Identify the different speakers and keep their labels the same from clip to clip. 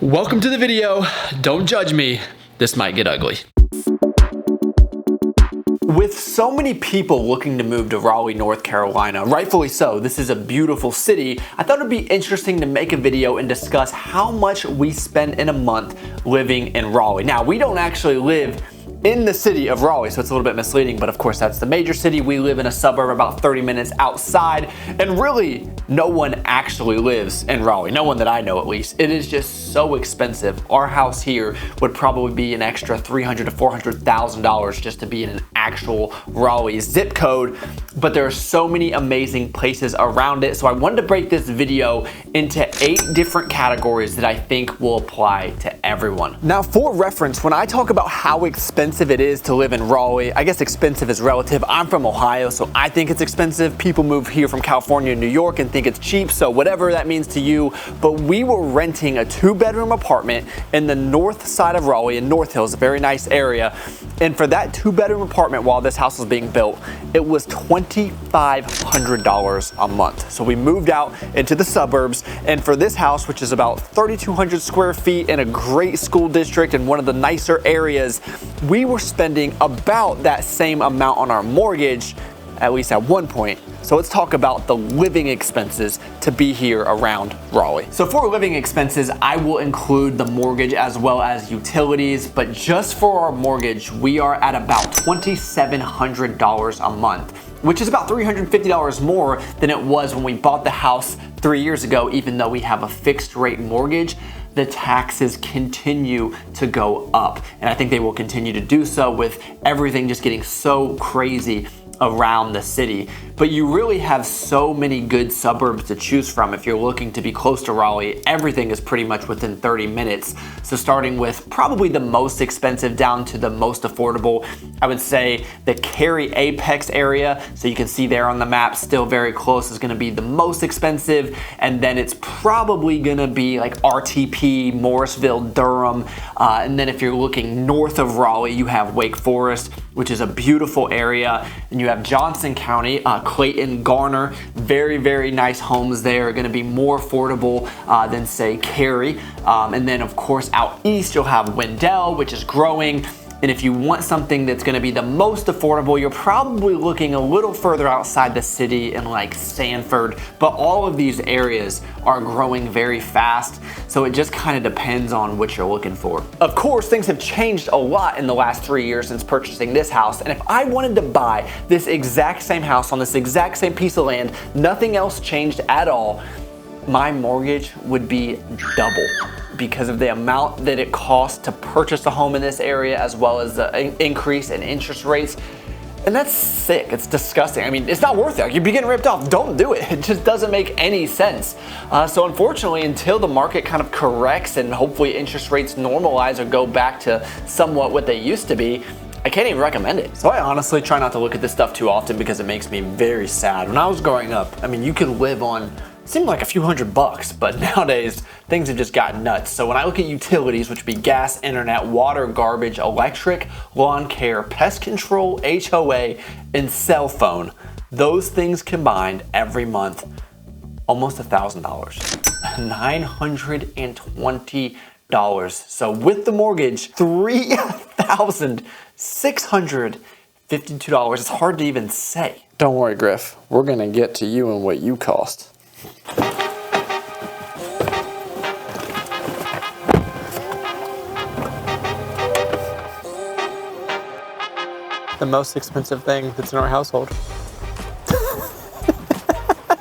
Speaker 1: Welcome to the video. Don't judge me. This might get ugly. With so many people looking to move to Raleigh, North Carolina, rightfully so, this is a beautiful city, I thought it'd be interesting to make a video and discuss how much we spend in a month living in Raleigh. Now, we don't actually live in the city of Raleigh, so it's a little bit misleading, but of course that's the major city. We live in a suburb about 30 minutes outside, and really no one actually lives in Raleigh. No one that I know, at least. It is just so expensive. Our house here would probably be an extra $300,000 to $400,000 just to be in an actual Raleigh zip code, but there are so many amazing places around it. So I wanted to break this video into 8 different categories that I think will apply to everyone. Now, for reference, when I talk about how expensive it is to live in Raleigh, I guess expensive is relative. I'm from Ohio, so I think it's expensive. People move here from California and New York and think it's cheap, so whatever that means to you. But we were renting a 2-bedroom apartment in the north side of Raleigh in North Hills, a very nice area. And for that 2-bedroom apartment while this house was being built, it was $2,500 a month. So we moved out into the suburbs, and for this house, which is about 3,200 square feet in a great school district in one of the nicer areas, we were spending about that same amount on our mortgage, at least at one point. So let's talk about the living expenses to be here around Raleigh. So for living expenses, I will include the mortgage as well as utilities, but just for our mortgage, we are at about $2,700 a month, which is about $350 more than it was when we bought the house 3 years ago. Even though we have a fixed rate mortgage, the taxes continue to go up, and I think they will continue to do so with everything just getting so crazy around the city. But you really have so many good suburbs to choose from. If you're looking to be close to Raleigh, everything is pretty much within 30 minutes. So starting with probably the most expensive down to the most affordable, I would say the Cary Apex area, so you can see there on the map, still very close, is gonna be the most expensive. And then it's probably gonna be like RTP, Morrisville, Durham. And then if you're looking north of Raleigh, you have Wake Forest, which is a beautiful area. And you have Johnson County, Clayton, Garner, very, very nice homes there, gonna be more affordable than say Cary. And then of course out east, you'll have Wendell, which is growing. And if you want something that's gonna be the most affordable, you're probably looking a little further outside the city in like Sanford, but all of these areas are growing very fast. So it just kind of depends on what you're looking for. Of course, things have changed a lot in the last 3 years since purchasing this house. And if I wanted to buy this exact same house on this exact same piece of land, nothing else changed at all, my mortgage would be double, because of the amount that it costs to purchase a home in this area, as well as the increase in interest rates. And that's sick, it's disgusting. I mean, it's not worth it. You'd be getting ripped off, don't do it. It just doesn't make any sense. So unfortunately, until the market kind of corrects and hopefully interest rates normalize or go back to somewhat what they used to be, I can't even recommend it. So I honestly try not to look at this stuff too often because it makes me very sad. When I was growing up, I mean, you could live on, seemed like a few $100, but nowadays things have just gotten nuts. So when I look at utilities, which would be gas, internet, water, garbage, electric, lawn care, pest control, HOA, and cell phone, those things combined every month, almost $1,000, $920. So with the mortgage, $3,652. It's hard to even say. Don't worry, Griff. We're gonna get to you and what you cost. The most expensive thing that's in our household.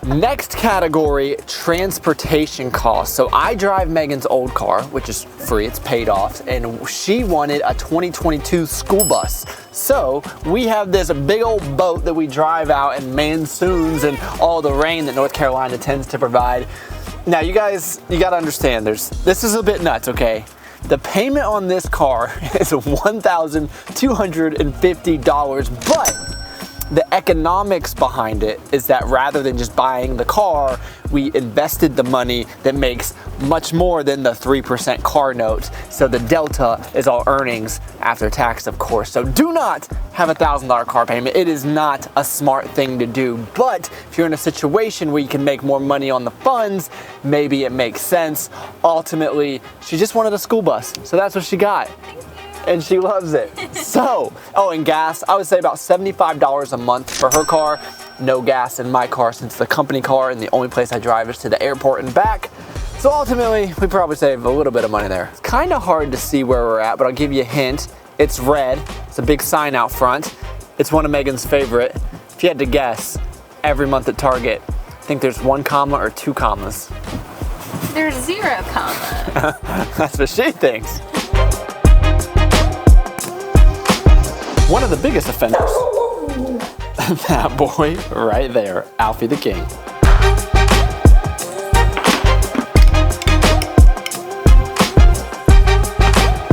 Speaker 1: Next category, transportation costs. So I drive Megan's old car, which is free, it's paid off, and she wanted a 2022 school bus. So we have this big old boat that we drive out in monsoons and all the rain that North Carolina tends to provide. Now you guys, you gotta understand, this is a bit nuts, okay? The payment on this car is $1,250, but The economics behind it is that rather than just buying the car, we invested the money that makes much more than the 3% car note. So the delta is all earnings after tax, of course. So do not have a $1,000 car payment. It is not a smart thing to do. But if you're in a situation where you can make more money on the funds, maybe it makes sense. Ultimately, she just wanted a school bus. So that's what she got. And she loves it. So, oh, and gas, I would say about $75 a month for her car. No gas in my car since the company car and the only place I drive is to the airport and back. So ultimately, we probably save a little bit of money there. It's kind of hard to see where we're at, but I'll give you a hint. It's red. It's a big sign out front. It's one of Megan's favorite. If you had to guess, every month at Target, I think there's 1 comma or 2 commas.
Speaker 2: There's 0 commas.
Speaker 1: That's what she thinks. One of the biggest offenders, that boy right there, Alfie the King.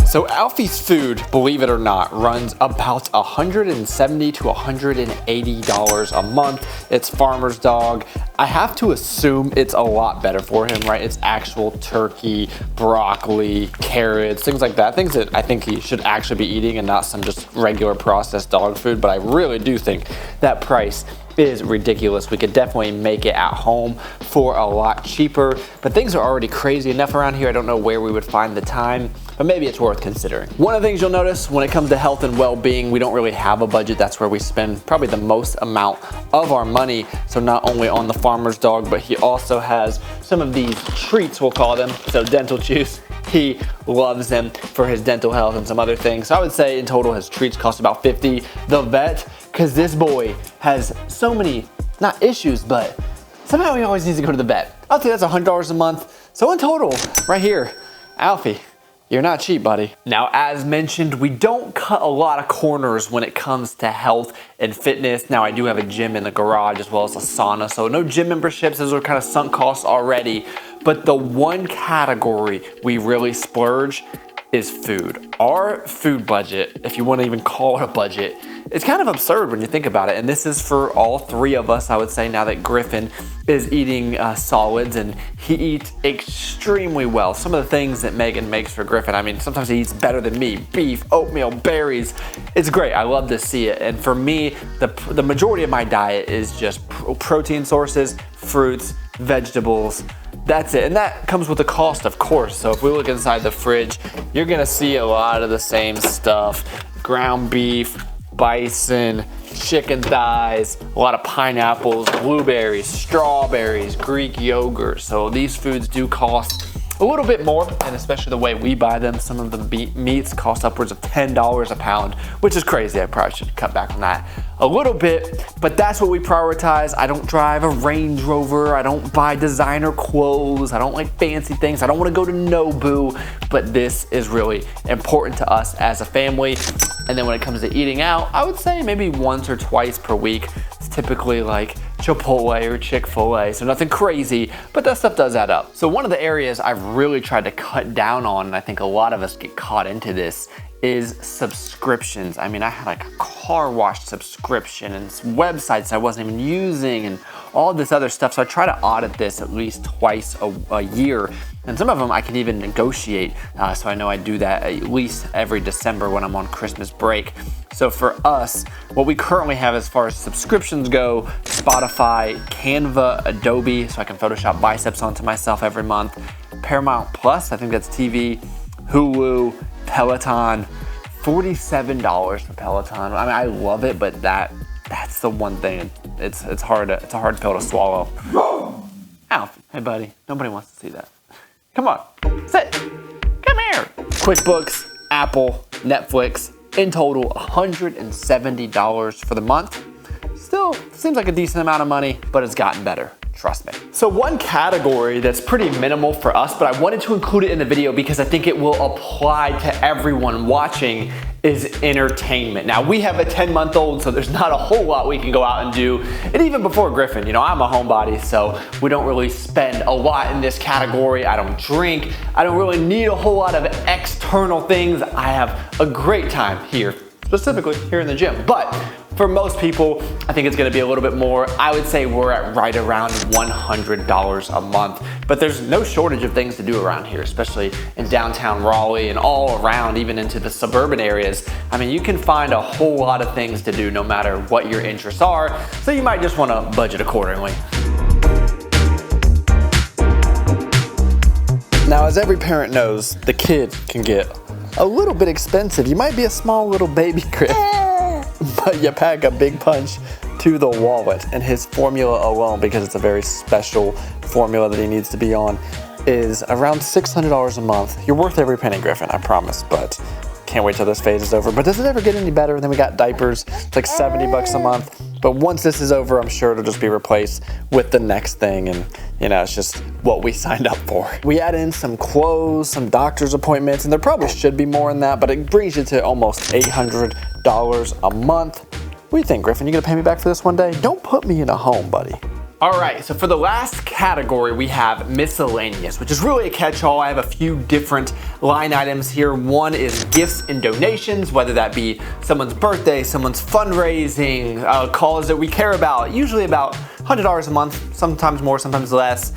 Speaker 1: So Alfie's food, believe it or not, runs about $170 to $180 a month. It's farmer's dog. I have to assume it's a lot better for him, right? It's actual turkey, broccoli, carrots, things like that. Things that I think he should actually be eating and not some just regular processed dog food. But I really do think that price is ridiculous. We could definitely make it at home for a lot cheaper, but things are already crazy enough around here. I don't know where we would find the time, but maybe it's worth considering. One of the things you'll notice when it comes to health and well-being, we don't really have a budget. That's where we spend probably the most amount of our money. So not only on the farmer's dog, but he also has some of these treats, we'll call them. So dental chews. He loves them for his dental health and some other things. So I would say in total his treats cost about $50. The vet, because this boy has so many, not issues, but somehow he always needs to go to the vet. I'll say that's $100 a month. So in total, right here, Alfie, you're not cheap, buddy. Now, as mentioned, we don't cut a lot of corners when it comes to health and fitness. Now, I do have a gym in the garage as well as a sauna, so no gym memberships. Those are kind of sunk costs already. But the one category we really splurge is food. Our food budget, if you want to even call it a budget, it's kind of absurd when you think about it. And this is for all 3 of us, I would say, now that Griffin is eating solids and he eats extremely well. Some of the things that Megan makes for Griffin, I mean, sometimes he eats better than me. Beef, oatmeal, berries. It's great. I love to see it. And for me, the majority of my diet is just protein sources, fruits, vegetables. That's it. And that comes with a cost, of course. So if we look inside the fridge, you're gonna see a lot of the same stuff. Ground beef, bison, chicken thighs, a lot of pineapples, blueberries, strawberries, Greek yogurt. So these foods do cost a little bit more, and especially the way we buy them. Some of the meats cost upwards of $10 a pound, which is crazy. I probably should cut back on that a little bit, but that's what we prioritize. I don't drive a Range Rover. I don't buy designer clothes. I don't like fancy things. I don't want to go to Nobu, but this is really important to us as a family. And then when it comes to eating out, I would say maybe once or twice per week. It's typically like Chipotle or Chick-fil-A, so nothing crazy, but that stuff does add up. So one of the areas I've really tried to cut down on, and I think a lot of us get caught into this, is subscriptions. I mean, I had like a car wash subscription and websites I wasn't even using and all this other stuff. So I try to audit this at least twice a year. And some of them I can even negotiate. So I know I do that at least every December when I'm on Christmas break. So for us, what we currently have as far as subscriptions go, Spotify, Canva, Adobe, so I can Photoshop biceps onto myself every month, Paramount Plus, I think that's TV, Hulu, Peloton, $47 for Peloton. I mean, I love it, but that's the one thing. It's a hard pill to swallow. Alf, hey buddy, nobody wants to see that. Come on, sit, come here. QuickBooks, Apple, Netflix, in total $170 for the month. Still seems like a decent amount of money, but it's gotten better. Trust me. So one category that's pretty minimal for us, but I wanted to include it in the video because I think it will apply to everyone watching, is entertainment. Now we have a 10-month-old, so there's not a whole lot we can go out and do. And even before Griffin, you know, I'm a homebody, so we don't really spend a lot in this category. I don't drink. I don't really need a whole lot of external things. I have a great time here specifically here in the gym. But for most people, I think it's gonna be a little bit more. I would say we're at right around $100 a month. But there's no shortage of things to do around here, especially in downtown Raleigh and all around, even into the suburban areas. I mean, you can find a whole lot of things to do no matter what your interests are. So you might just wanna budget accordingly. Now, as every parent knows, the kid can get a little bit expensive. You might be a small little baby, Chris, but you pack a big punch to the wallet. And his formula alone, because it's a very special formula that he needs to be on, is around $600 a month. You're worth every penny, Griffin, I promise, but can't wait till this phase is over. But does it ever get any better? Then we got diapers. It's like $70 a month. But once this is over, I'm sure it'll just be replaced with the next thing. And you know, it's just what we signed up for. We add in some clothes, some doctor's appointments, and there probably should be more in that, but it brings you to almost $800 a month. What do you think, Griffin? You gonna pay me back for this one day? Don't put me in a home, buddy. All right, so for the last category, we have miscellaneous, which is really a catch-all. I have a few different line items here. One is gifts and donations, whether that be someone's birthday, someone's fundraising, a cause that we care about, usually about $100 a month, sometimes more, sometimes less.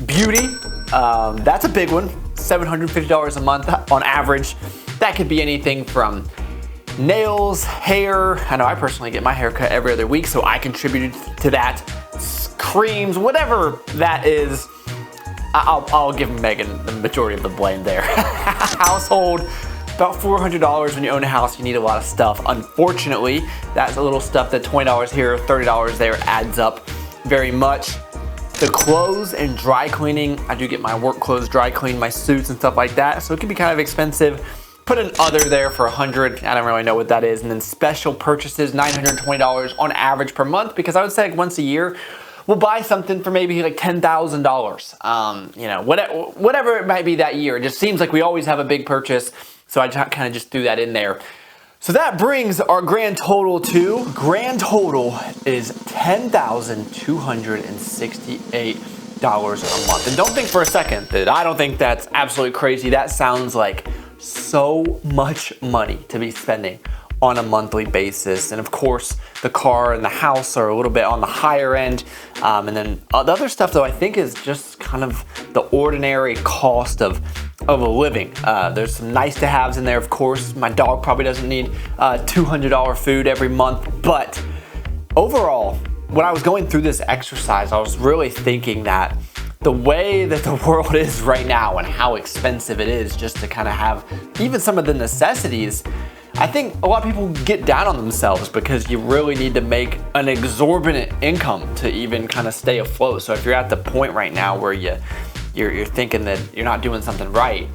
Speaker 1: Beauty, that's a big one, $750 a month on average. That could be anything from nails, hair. I know I personally get my hair cut every other week, so I contributed to that. Creams, whatever that is, I'll give Megan the majority of the blame there. Household, about $400 when you own a house, you need a lot of stuff. Unfortunately, that's a little stuff that $20 here, $30 there adds up very much. The clothes and dry cleaning, I do get my work clothes dry cleaned, my suits and stuff like that, so it can be kind of expensive. Put an other there for $100, I don't really know what that is. And then special purchases, $920 on average per month, because I would say like once a year, we'll buy something for maybe like $10,000. You know, whatever it might be that year. It just seems like we always have a big purchase, so I kind of just threw that in there. So that brings our grand total is $10,268 a month. And don't think for a second that I don't think that's absolutely crazy. That sounds like so much money to be spending on a monthly basis. And of course, the car and the house are a little bit on the higher end. And then the other stuff though, I think is just kind of the ordinary cost of a living. There's some nice to haves in there, of course. My dog probably doesn't need $200 food every month, but overall, when I was going through this exercise, I was really thinking that the way that the world is right now and how expensive it is just to kind of have even some of the necessities, I think a lot of people get down on themselves because you really need to make an exorbitant income to even kind of stay afloat. So if you're at the point right now where you're thinking that you're not doing something right,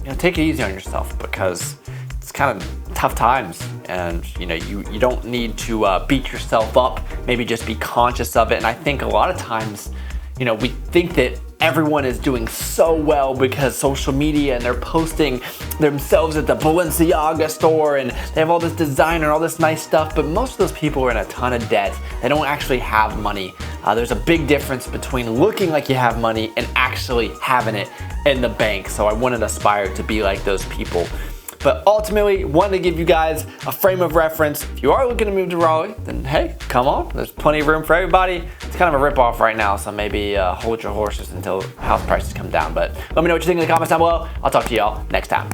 Speaker 1: you know, take it easy on yourself because it's kind of tough times, and you know, you don't need to beat yourself up. Maybe just be conscious of it. And I think a lot of times, you know, we think that everyone is doing so well because social media and they're posting themselves at the Balenciaga store and they have all this designer and all this nice stuff, but most of those people are in a ton of debt. They don't actually have money. There's a big difference between looking like you have money and actually having it in the bank. So I wouldn't aspire to be like those people. But ultimately, wanted to give you guys a frame of reference. If you are looking to move to Raleigh, then hey, come on. There's plenty of room for everybody. It's kind of a rip-off right now, so maybe hold your horses until house prices come down. But let me know what you think in the comments down below. I'll talk to y'all next time.